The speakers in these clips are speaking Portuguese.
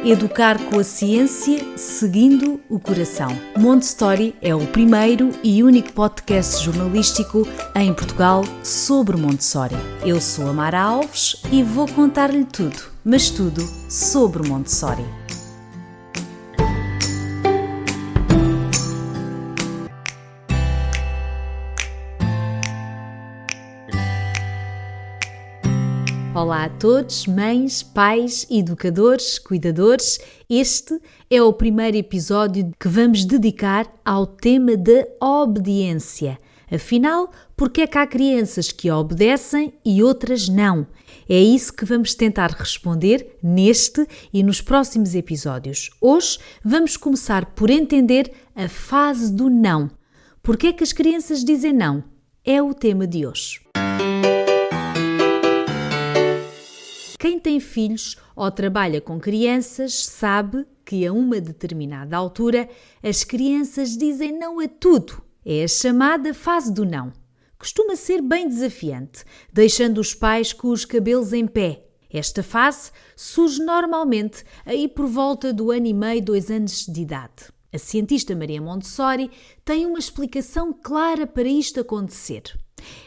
Educar com a ciência, seguindo o coração. Montessori é o primeiro e único podcast jornalístico em Portugal sobre Montessori. Eu sou a Mara Alves e vou contar-lhe tudo, mas tudo sobre Montessori. Olá a todos, mães, pais, educadores, cuidadores. Este é o primeiro episódio que vamos dedicar ao tema da obediência. Afinal, porque é que há crianças que obedecem e outras não? É isso que vamos tentar responder neste e nos próximos episódios. Hoje vamos começar por entender a fase do não. Porque é que as crianças dizem não? É o tema de hoje. Quem tem filhos ou trabalha com crianças sabe que a uma determinada altura as crianças dizem não a tudo. É a chamada fase do não. Costuma ser bem desafiante, deixando os pais com os cabelos em pé. Esta fase surge normalmente aí por volta do 1,5, 2 anos de idade. A cientista Maria Montessori tem uma explicação clara para isto acontecer.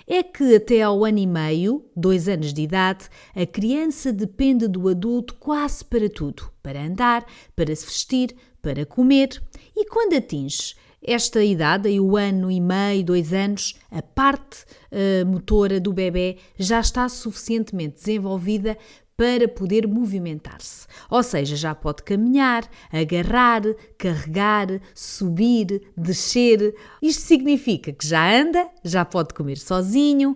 É que até ao 1,5, 2 anos de idade, a criança depende do adulto quase para tudo. Para andar, para se vestir, para comer. E quando atinge esta idade, aí o 1,5, 2 anos, a parte motora do bebê já está suficientemente desenvolvida para poder movimentar-se. Ou seja, já pode caminhar, agarrar, carregar, subir, descer. Isto significa que já anda, já pode comer sozinho,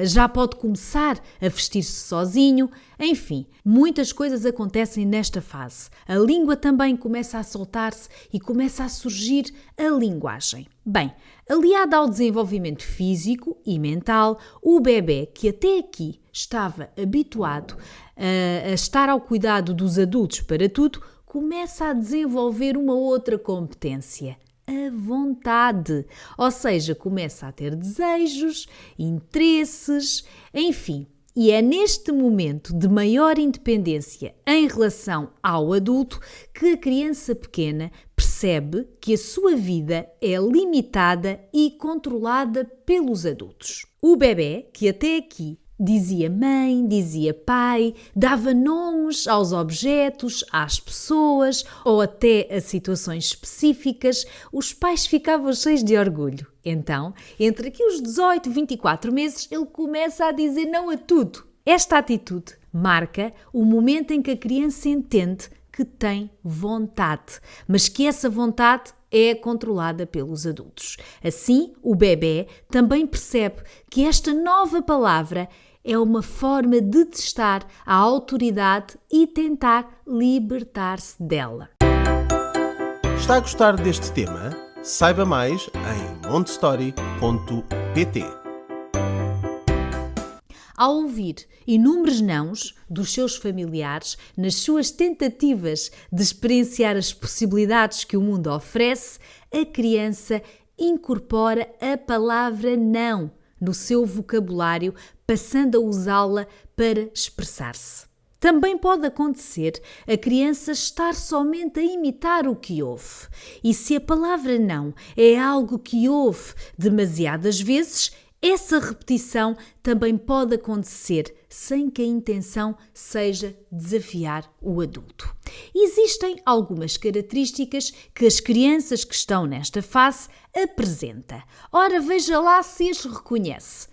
já pode começar a vestir-se sozinho. Enfim, muitas coisas acontecem nesta fase. A língua também começa a soltar-se e começa a surgir a linguagem. Bem, aliado ao desenvolvimento físico e mental, o bebê que até aqui estava habituado a estar ao cuidado dos adultos para tudo, começa a desenvolver uma outra competência, a vontade. Ou seja, começa a ter desejos, interesses, enfim. E é neste momento de maior independência em relação ao adulto que a criança pequena percebe que a sua vida é limitada e controlada pelos adultos. O bebê, que até aqui dizia mãe, dizia pai, dava nomes aos objetos, às pessoas ou até a situações específicas, os pais ficavam cheios de orgulho. Então, entre aqui os 18 e 24 meses, ele começa a dizer não a tudo. Esta atitude marca o momento em que a criança entende que tem vontade, mas que essa vontade é controlada pelos adultos. Assim, o bebê também percebe que esta nova palavra é uma forma de testar a autoridade e tentar libertar-se dela. Está a gostar deste tema? Saiba mais em montessori.pt. Ao ouvir inúmeros nãos dos seus familiares nas suas tentativas de experienciar as possibilidades que o mundo oferece, a criança incorpora a palavra não no seu vocabulário, passando a usá-la para expressar-se. Também pode acontecer a criança estar somente a imitar o que ouve. E se a palavra não é algo que ouve demasiadas vezes, essa repetição também pode acontecer sem que a intenção seja desafiar o adulto. Existem algumas características que as crianças que estão nesta fase apresentam. Ora, veja lá se as reconhece.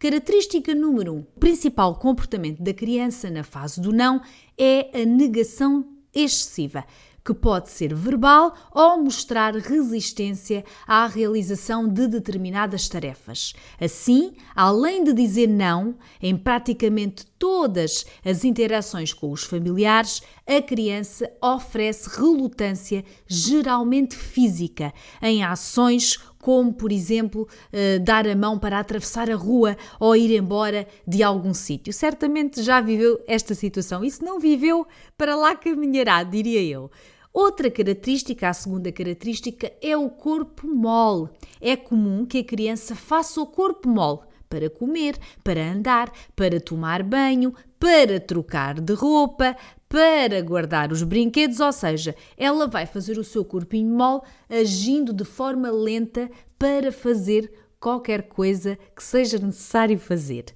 Característica número 1. O principal comportamento da criança na fase do não é a negação excessiva, que pode ser verbal ou mostrar resistência à realização de determinadas tarefas. Assim, além de dizer não em praticamente todas as interações com os familiares, a criança oferece relutância, geralmente física, em ações como, por exemplo, dar a mão para atravessar a rua ou ir embora de algum sítio. Certamente já viveu esta situação e se não viveu, para lá caminhará, diria eu. Outra característica, a segunda característica, é o corpo mole. É comum que a criança faça o corpo mole para comer, para andar, para tomar banho, para trocar de roupa, para guardar os brinquedos, ou seja, ela vai fazer o seu corpinho mole agindo de forma lenta para fazer qualquer coisa que seja necessário fazer.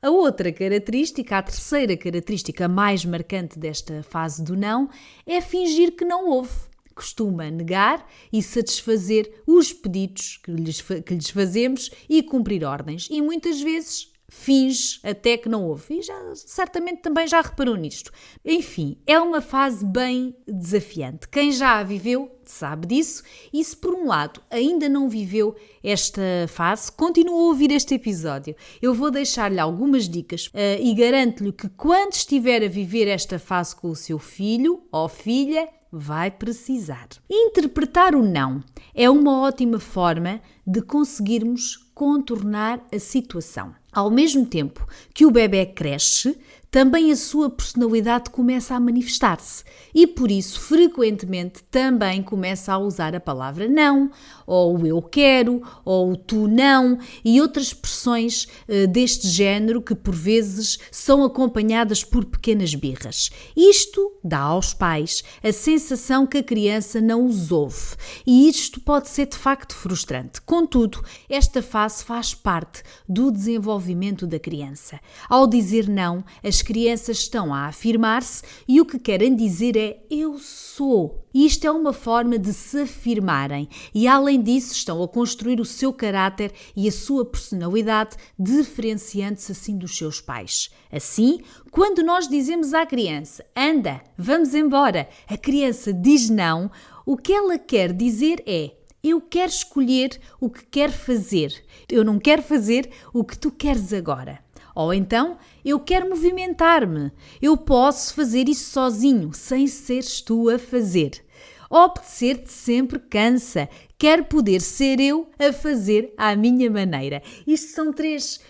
A outra característica, a terceira característica mais marcante desta fase do não, é fingir que não houve. Costuma negar e satisfazer os pedidos que lhes fazemos e cumprir ordens. E muitas vezes finge até que não houve. E certamente também já reparou nisto. Enfim, é uma fase bem desafiante. Quem já a viveu sabe disso e se por um lado ainda não viveu esta fase, continua a ouvir este episódio. Eu vou deixar-lhe algumas dicas e garanto-lhe que quando estiver a viver esta fase com o seu filho ou filha, vai precisar. Interpretar o não é uma ótima forma de conseguirmos contornar a situação. Ao mesmo tempo que o bebê cresce, também a sua personalidade começa a manifestar-se e, por isso, frequentemente também começa a usar a palavra não, ou o eu quero, ou o tu não e outras expressões deste género que, por vezes, são acompanhadas por pequenas birras. Isto dá aos pais a sensação que a criança não os ouve e isto pode ser, de facto, frustrante. Contudo, esta fase faz parte do desenvolvimento da criança. Ao dizer não, as crianças estão a afirmar-se e o que querem dizer é eu sou. Isto é uma forma de se afirmarem e, além disso, estão a construir o seu caráter e a sua personalidade, diferenciando-se assim dos seus pais. Assim, quando nós dizemos à criança, anda, vamos embora, a criança diz não, o que ela quer dizer é eu quero escolher o que quero fazer, eu não quero fazer o que tu queres agora. Ou então, eu quero movimentar-me, eu posso fazer isso sozinho, sem seres tu a fazer. Obedecer-te sempre cansa, quero poder ser eu a fazer à minha maneira. Isto são três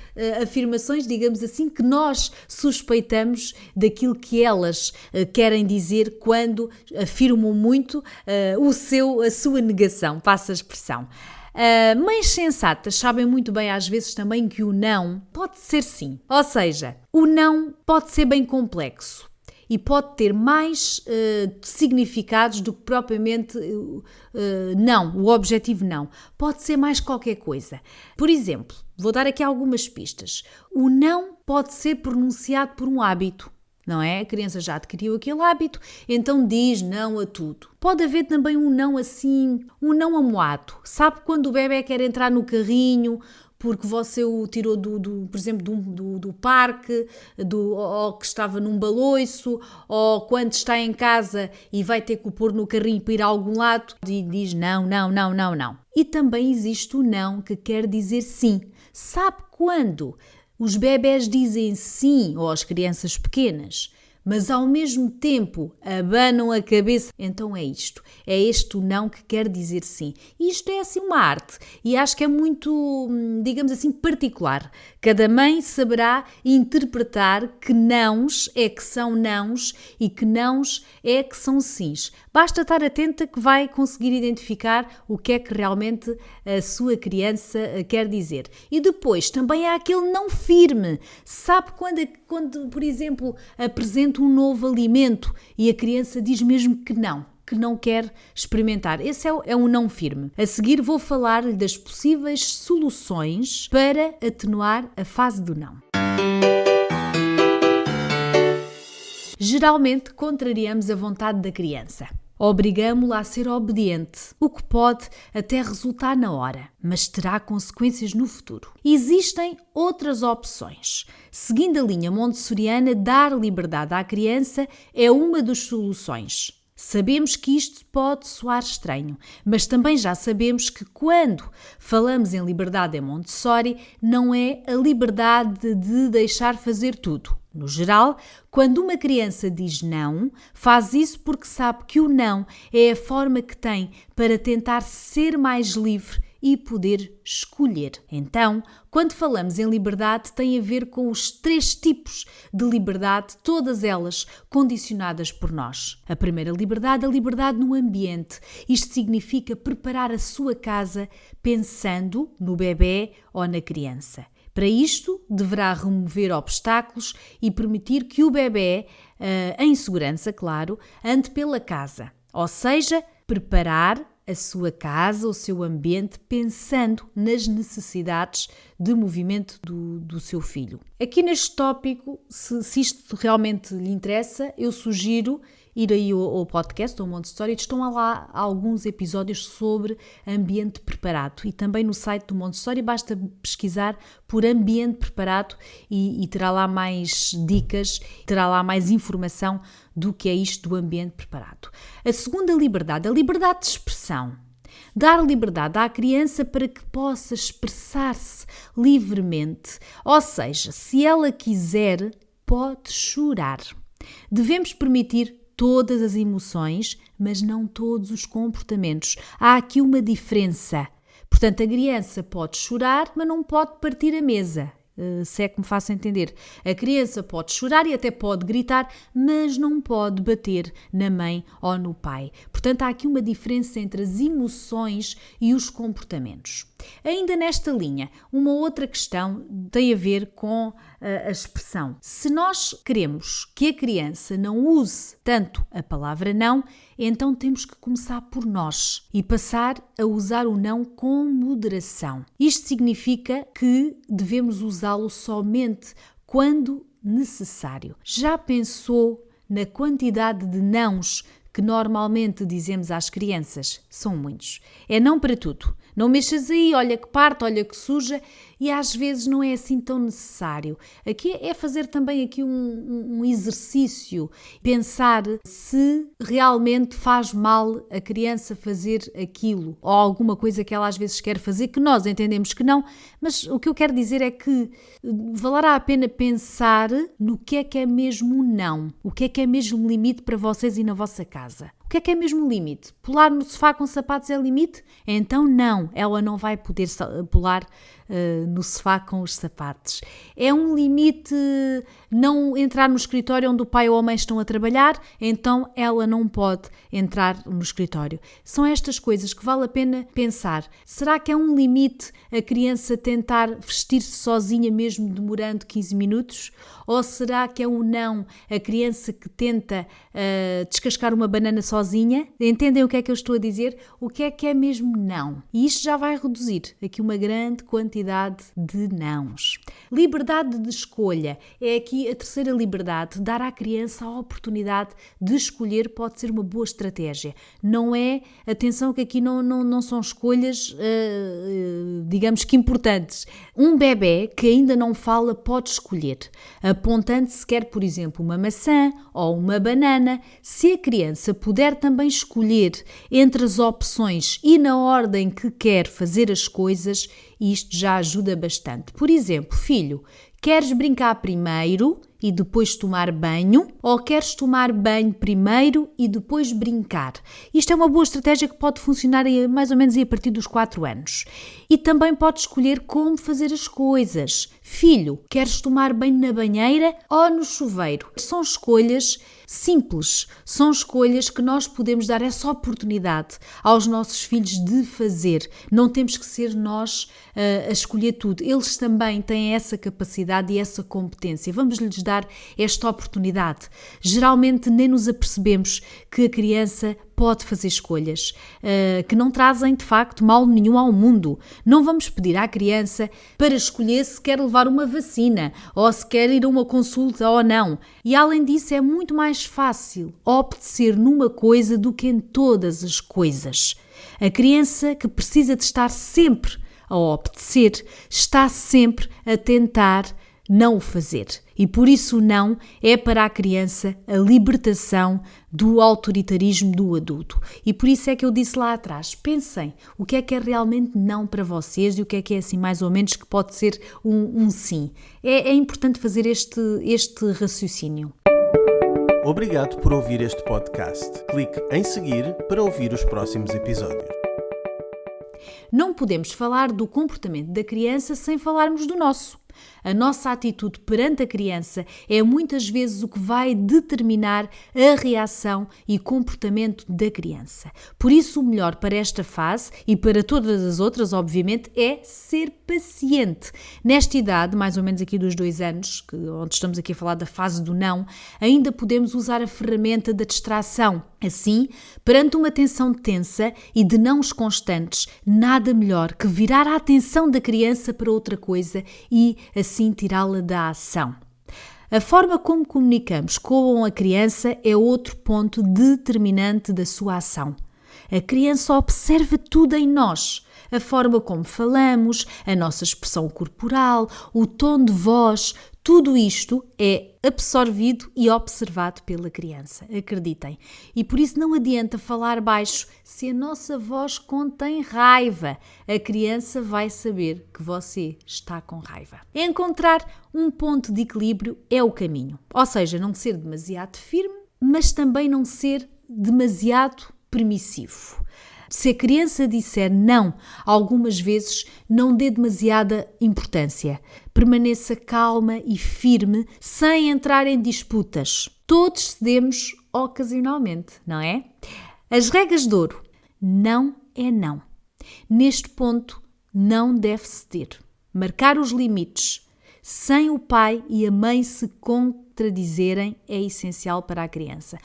afirmações, digamos assim, que nós suspeitamos daquilo que elas querem dizer quando afirmam muito a sua negação, passa a expressão. Mães sensatas sabem muito bem às vezes também que o não pode ser sim. Ou seja, o não pode ser bem complexo e pode ter mais significados do que propriamente não, o objetivo não. Pode ser mais qualquer coisa. Por exemplo, vou dar aqui algumas pistas. O não pode ser pronunciado por um hábito. Não é? A criança já adquiriu aquele hábito, então diz não a tudo. Pode haver também um não assim, um não amuado. Sabe quando o bebê quer entrar no carrinho porque você o tirou, por exemplo, do parque, ou que estava num baloiço, ou quando está em casa e vai ter que o pôr no carrinho para ir a algum lado e diz não, não, não, não, não. E também existe o não que quer dizer sim. Sabe quando os bebés dizem sim, ou as crianças pequenas, mas ao mesmo tempo abanam a cabeça? Então é isto. É este o não que quer dizer sim. E isto é assim uma arte e acho que é muito, digamos assim, particular. Cada mãe saberá interpretar que nãos é que são nãos e que nãos é que são sims. Basta estar atenta que vai conseguir identificar o que é que realmente a sua criança quer dizer. E depois também há aquele não firme. Sabe quando por exemplo, apresenta um novo alimento e a criança diz mesmo que não quer experimentar. Esse é um não firme. A seguir vou falar-lhe das possíveis soluções para atenuar a fase do não. Geralmente contrariamos a vontade da criança. Obrigamo-la a ser obediente, o que pode até resultar na hora, mas terá consequências no futuro. Existem outras opções. Seguindo a linha montessoriana, dar liberdade à criança é uma das soluções. Sabemos que isto pode soar estranho, mas também já sabemos que quando falamos em liberdade em Montessori, não é a liberdade de deixar fazer tudo. No geral, quando uma criança diz não, faz isso porque sabe que o não é a forma que tem para tentar ser mais livre e poder escolher. Então, quando falamos em liberdade, tem a ver com os 3 tipos de liberdade, todas elas condicionadas por nós. A primeira liberdade, a liberdade no ambiente. Isto significa preparar a sua casa pensando no bebê ou na criança. Para isto, deverá remover obstáculos e permitir que o bebê, em segurança, claro, ande pela casa. Ou seja, preparar a sua casa, o seu ambiente, pensando nas necessidades de movimento do seu filho. Aqui neste tópico, se isto realmente lhe interessa, eu sugiro ir aí ao podcast, ao Montessori, estão lá alguns episódios sobre ambiente preparado. E também no site do Montessori basta pesquisar por ambiente preparado e terá lá mais dicas, terá lá mais informação do que é isto do ambiente preparado. A segunda liberdade, a liberdade de expressão. Dar liberdade à criança para que possa expressar-se livremente. Ou seja, se ela quiser, pode chorar. Devemos permitir todas as emoções, mas não todos os comportamentos. Há aqui uma diferença. Portanto, a criança pode chorar, mas não pode partir a mesa. Se é que me faço entender. A criança pode chorar e até pode gritar, mas não pode bater na mãe ou no pai. Portanto, há aqui uma diferença entre as emoções e os comportamentos. Ainda nesta linha, uma outra questão tem a ver com a expressão. Se nós queremos que a criança não use tanto a palavra não, então temos que começar por nós e passar a usar o não com moderação. Isto significa que devemos usá-lo somente quando necessário. Já pensou na quantidade de nãos que normalmente dizemos às crianças? São muitos. É não para tudo. Não mexas aí, olha que parte, olha que suja, e às vezes não é assim tão necessário. Aqui é fazer também aqui um exercício, pensar se realmente faz mal a criança fazer aquilo, ou alguma coisa que ela às vezes quer fazer, que nós entendemos que não, mas o que eu quero dizer é que valerá a pena pensar no que é mesmo não, o que é mesmo limite para vocês e na vossa casa. O que é mesmo limite? Pular no sofá com sapatos é limite? Então não, ela não vai poder pular no sofá com os sapatos. É um limite não entrar no escritório onde o pai ou a mãe estão a trabalhar, então ela não pode entrar no escritório. São estas coisas que vale a pena pensar. Será que é um limite a criança tentar vestir-se sozinha mesmo demorando 15 minutos? Ou será que é um não a criança que tenta descascar uma banana sozinha? Entendem o que é que eu estou a dizer? O que é mesmo não? E isto já vai reduzir aqui uma grande quantidade de nãos. Liberdade de escolha. É aqui a terceira liberdade. Dar à criança a oportunidade de escolher pode ser uma boa estratégia. Não é, atenção que aqui não são escolhas, digamos que importantes. Um bebê que ainda não fala pode escolher, apontando se quer, por exemplo, uma maçã ou uma banana. Se a criança puder também escolher entre as opções e na ordem que quer fazer as coisas, isto já ajuda bastante. Por exemplo, filho, queres brincar primeiro e depois tomar banho, ou queres tomar banho primeiro e depois brincar? Isto é uma boa estratégia que pode funcionar mais ou menos a partir dos 4 anos. E também pode escolher como fazer as coisas. Filho, queres tomar banho na banheira ou no chuveiro? São escolhas simples, são escolhas que nós podemos dar essa oportunidade aos nossos filhos de fazer. Não temos que ser nós a escolher tudo. Eles também têm essa capacidade e essa competência. Vamos lhes dar esta oportunidade. Geralmente nem nos apercebemos que a criança pode fazer escolhas que não trazem, de facto, mal nenhum ao mundo. Não vamos pedir à criança para escolher se quer levar uma vacina ou se quer ir a uma consulta ou não. E, além disso, é muito mais fácil obedecer numa coisa do que em todas as coisas. A criança que precisa de estar sempre a obedecer está sempre a tentar não o fazer. E por isso o não é para a criança a libertação do autoritarismo do adulto. E por isso é que eu disse lá atrás, pensem o que é realmente não para vocês e o que é assim mais ou menos que pode ser um sim. É importante fazer este raciocínio. Obrigado por ouvir este podcast. Clique em seguir para ouvir os próximos episódios. Não podemos falar do comportamento da criança sem falarmos do nosso. A nossa atitude perante a criança é muitas vezes o que vai determinar a reação e comportamento da criança. Por isso, o melhor para esta fase e para todas as outras, obviamente, é ser paciente. Nesta idade, mais ou menos aqui dos 2 anos, onde estamos aqui a falar da fase do não, ainda podemos usar a ferramenta da distração. Assim, perante uma tensão tensa e de nãos constantes, nada melhor que virar a atenção da criança para outra coisa e assim tirá-la da ação. A forma como comunicamos com a criança é outro ponto determinante da sua ação. A criança observa tudo em nós. A forma como falamos, a nossa expressão corporal, o tom de voz, tudo isto é absorvido e observado pela criança, acreditem. E por isso não adianta falar baixo. Se a nossa voz contém raiva, a criança vai saber que você está com raiva. Encontrar um ponto de equilíbrio é o caminho. Ou seja, não ser demasiado firme, mas também não ser demasiado permissivo. Se a criança disser não, algumas vezes não dê demasiada importância. Permaneça calma e firme, sem entrar em disputas. Todos cedemos ocasionalmente, não é? As regras de ouro. Não é não. Neste ponto, não deve ceder. Marcar os limites. Sem o pai e a mãe se contradizerem é essencial para a criança.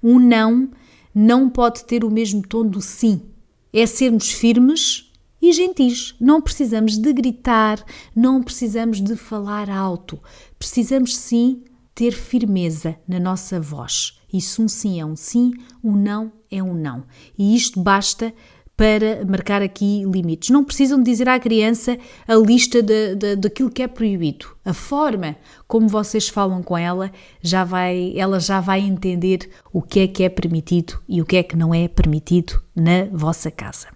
O não pode ter o mesmo tom do sim. É sermos firmes e gentis. Não precisamos de gritar, não precisamos de falar alto. Precisamos sim ter firmeza na nossa voz. E se um sim é um sim, um não é um não. E isto basta para marcar aqui limites. Não precisam de dizer à criança a lista daquilo que é proibido. A forma como vocês falam com ela, ela já vai entender o que é permitido e o que é que não é permitido na vossa casa.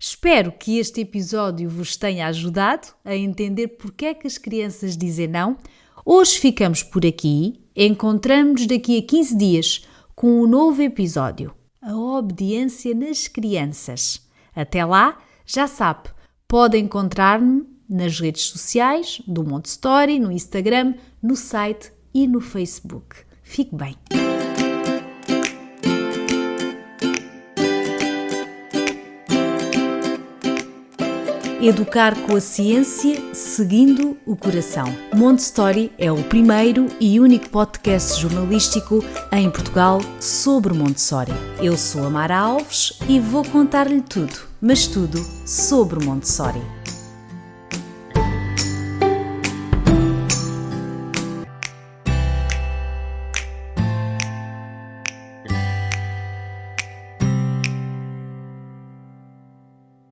Espero que este episódio vos tenha ajudado a entender porque é que as crianças dizem não. Hoje ficamos por aqui. Encontramos-nos daqui a 15 dias com um novo episódio. A obediência nas crianças. Até lá, já sabe, pode encontrar-me nas redes sociais do Montessori, no Instagram, no site e no Facebook. Fique bem! Educar com a ciência, seguindo o coração. Montessori é o primeiro e único podcast jornalístico em Portugal sobre Montessori. Eu sou a Mara Alves e vou contar-lhe tudo, mas tudo sobre Montessori.